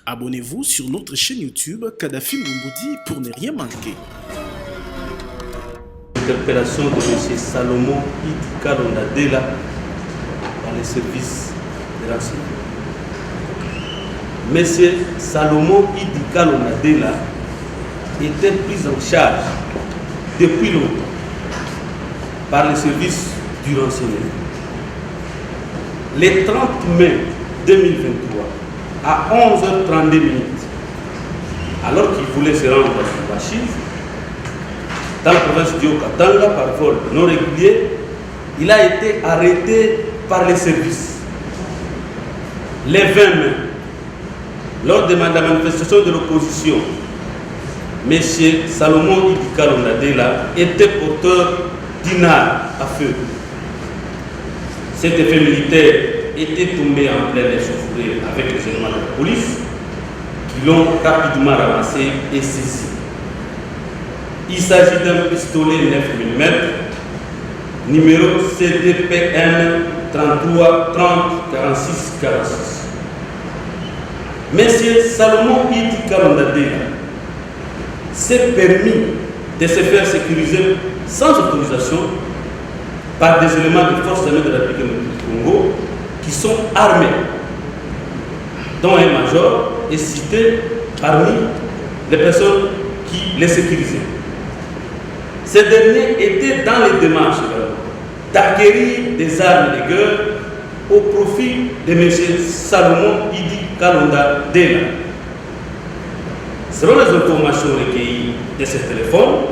Abonnez-vous sur notre chaîne YouTube Kadhafi Moumoudi pour ne rien manquer. L'interpellation de M. Salomon Idi Kalondadela dans les services de renseignement. M. Salomon Idi Kalondadela était pris en charge depuis longtemps par les services du renseignement. Le 30 mai 2023, à 11h32, alors qu'il voulait se rendre à Bachir, dans la province du Haut-Katanga, par vol non régulier, il a été arrêté par les services. Les 20 mai, lors de la manifestation de l'opposition, M. Salomon Idi Kalondadela était porteur d'une arme à feu. Cet effet militaire était tombé en pleine échauffourée avec les éléments de la police qui l'ont rapidement ramassé et saisi. Il s'agit d'un pistolet 9 mm, numéro CDPN 33 30 46 46. Monsieur Salomon Idi Kalondadela s'est permis de se faire sécuriser sans autorisation par des éléments de forces armées de la République du Congo qui sont armés, dont un major est cité parmi les personnes qui les sécurisaient. Ces derniers étaient dans les démarches d'acquérir des armes de guerre au profit de M. Salomon Idi Kalondadela. Selon les informations recueillies de ce téléphone,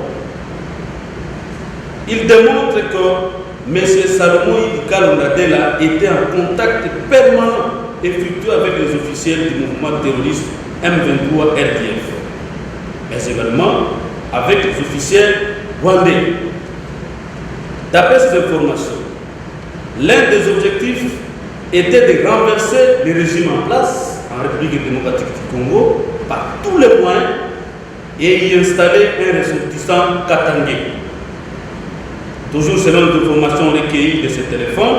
il démontre que M. Salomon Idi Kalondadela était en contact permanent et fructueux avec les officiels du mouvement terroriste M23 RDF, mais également avec les officiels rwandais. D'après ces informations, l'un des objectifs était de renverser le régime en place en République démocratique du Congo par tous les moyens et y installer un ressortissant katangais. Toujours selon les informations recueillies de ce téléphone,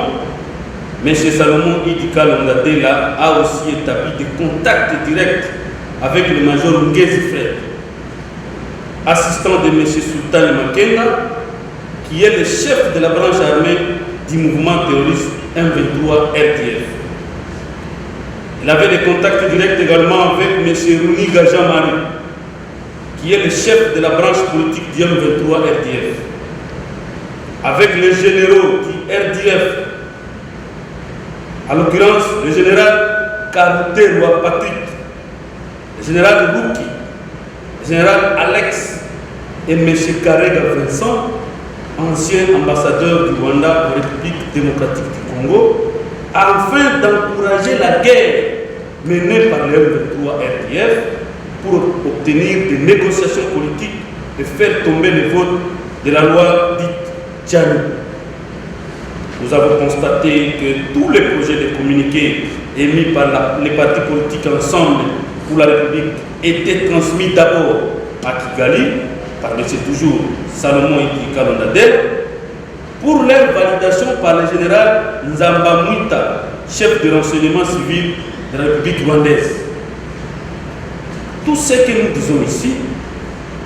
M. Salomon Idi Kalondadela a aussi établi des contacts directs avec le major Ngezi Fred, assistant de M. Sultan Makenga, qui est le chef de la branche armée du mouvement terroriste M23 RDF. Il avait des contacts directs également avec M. Rouni Gajamari, qui est le chef de la branche politique du M23 RDF. Avec les généraux du RDF, en l'occurrence le général Karouté Roi Patrick, le général Luki, le général Alex et M. Karega Vincent, ancien ambassadeur du Rwanda en République démocratique du Congo, afin d'encourager la guerre menée par le M23 RDF pour obtenir des négociations politiques et faire tomber le vote de la loi dite Tchani. Nous avons constaté que tous les projets de communiqué émis par les partis politiques ensemble pour la République étaient transmis d'abord à Kigali, par M. toujours Salomon Idi Kalondadela, pour leur validation par le général Nzamba Mwita, chef de renseignement civil de la République rwandaise. Tout ce que nous disons ici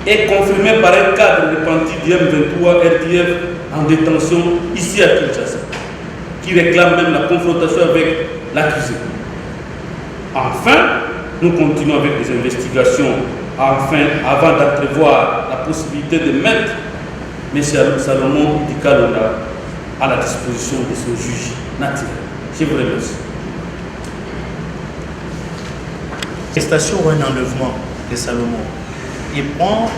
est confirmé par un cadre repenti du M23 RDF en détention ici à Kinshasa, qui réclame même la confrontation avec l'accusé. Enfin, nous continuons avec les investigations avant d'entrevoir la possibilité de mettre M. Salomon Idi Kalondadela à la disposition de son juge naturel. Je vous remercie. L'arrestation ou un enlèvement de Salomon. Il prend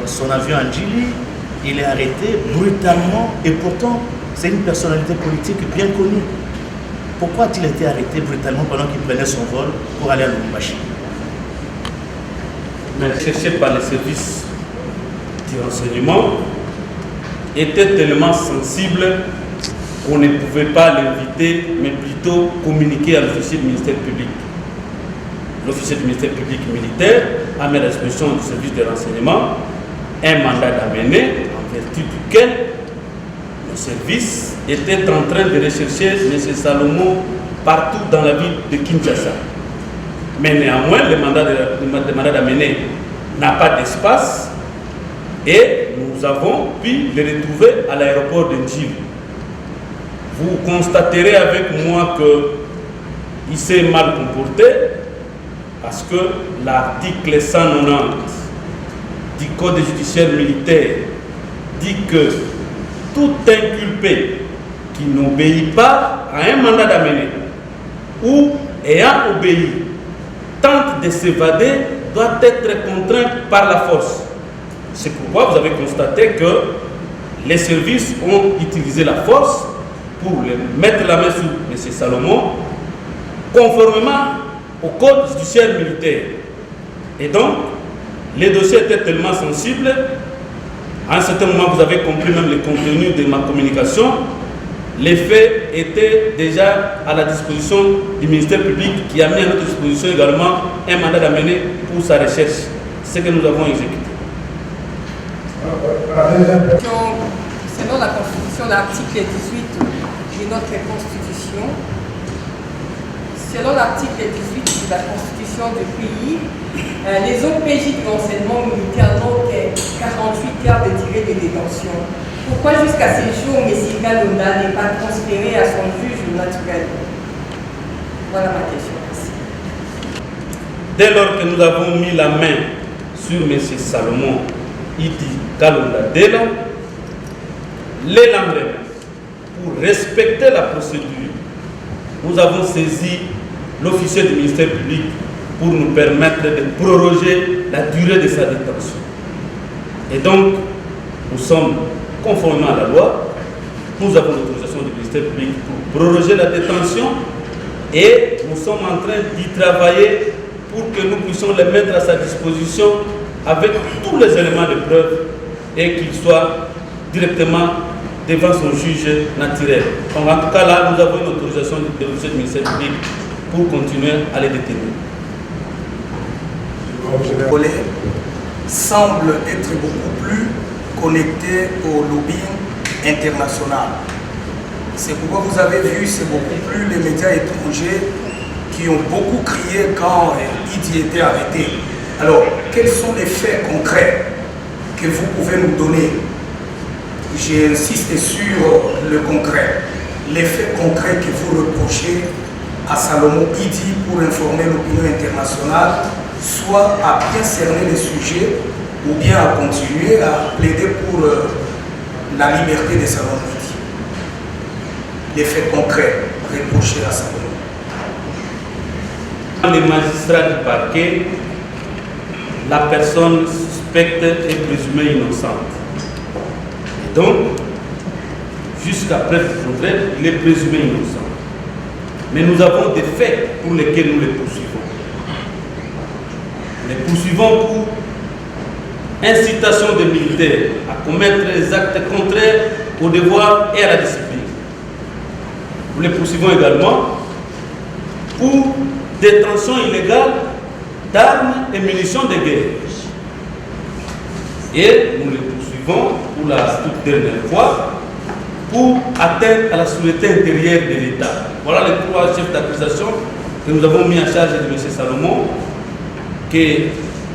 son avion à Djili, il est arrêté brutalement et pourtant c'est une personnalité politique bien connue. Pourquoi a-t-il été arrêté brutalement pendant qu'il prenait son vol pour aller à Lubumbashi? Cherché par les services du renseignement était tellement sensible qu'on ne pouvait pas l'inviter, mais plutôt communiquer à l'officier du ministère public. L'officier du ministère public militaire a mis à la disposition du service de renseignement un mandat d'amener en vertu duquel le service était en train de rechercher M. Salomon partout dans la ville de Kinshasa. Mais néanmoins, le mandat d'amener n'a pas d'espace et nous avons pu le retrouver à l'aéroport de Ndjili. Vous constaterez avec moi qu'il s'est mal comporté parce que l'article 190 du Code judiciaire militaire dit que tout inculpé qui n'obéit pas à un mandat d'amener ou ayant obéi tente de s'évader doit être contraint par la force. C'est pourquoi vous avez constaté que les services ont utilisé la force pour mettre la main sur M. Salomon conformément au Code judiciaire militaire. Et donc, les dossiers étaient tellement sensibles, à un certain moment vous avez compris même le contenu de ma communication, les faits étaient déjà à la disposition du ministère public qui a mis à notre disposition également un mandat d'amener pour sa recherche, ce que nous avons exécuté. Selon la Constitution, l'article 18 de notre Constitution, selon l'article 18 de la Constitution du pays, les OPJ de l'enseignement militaire n'ont que 48 heures de durée de détention. Pourquoi jusqu'à ce jour, M. Kalonda n'est pas transféré à son juge naturel? Voilà ma question. Merci. Dès lors que nous avons mis la main sur M. Salomon Idi Kalonda Dela, les lendemains, pour respecter la procédure, nous avons saisi l'officier du ministère public pour nous permettre de proroger la durée de sa détention. Et donc, nous sommes conformément à la loi, nous avons l'autorisation du ministère public pour proroger la détention et nous sommes en train d'y travailler pour que nous puissions les mettre à sa disposition avec tous les éléments de preuve et qu'il soit directement devant son juge naturel. Donc, en tout cas, là, nous avons une autorisation du ministère public pour continuer à les détenir. Le collègue semble être beaucoup plus connecté au lobbying international. C'est pourquoi vous avez vu, c'est beaucoup plus les médias étrangers qui ont beaucoup crié quand Idi était arrêté. Alors, quels sont les faits concrets que vous pouvez nous donner? J'insiste sur le concret. Les faits concrets que vous reprochez à Salomon Idi pour informer l'opinion internationale, soit à bien cerner les sujets ou bien à continuer à plaider pour la liberté de Salomon Idi. Les faits concrets reprochés à Salomon. Les magistrats du parquet, la personne suspecte est présumée innocente. Et donc, jusqu'à preuve du contraire, il est présumé innocent. Mais nous avons des faits pour lesquels nous les poursuivons. Les poursuivons pour incitation des militaires à commettre des actes contraires au devoir et à la discipline. Nous les poursuivons également pour détention illégale d'armes et munitions de guerre. Et nous les poursuivons pour la toute dernière fois pour atteindre à la sûreté intérieure de l'État. Voilà les trois chefs d'accusation que nous avons mis en charge de M. Salomon, que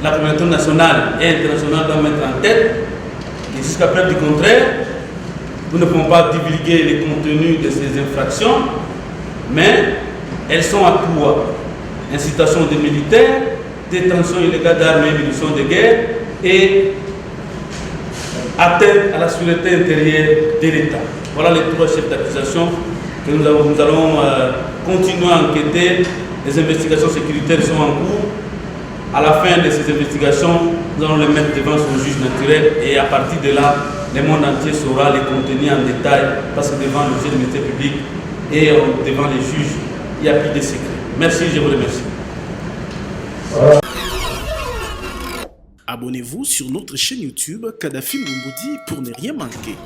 la communauté nationale et internationale doit mettre en tête. Et jusqu'à preuve du contraire, nous ne pouvons pas divulguer les contenus de ces infractions, mais elles sont à trois: incitation des militaires, détention illégale d'armes et munitions de guerre et atteinte à la sûreté intérieure de l'État. Voilà les trois chefs d'accusation que nous allons continuer à enquêter. Les investigations sécuritaires sont en cours. À la fin de ces investigations, nous allons les mettre devant son juge naturel et à partir de là, le monde entier saura les contenus en détail parce que devant le juge du ministère public et devant les juges, il n'y a plus de secret. Merci, je vous remercie. Abonnez-vous sur notre chaîne YouTube Kadhafi Moumoudi pour ne rien manquer.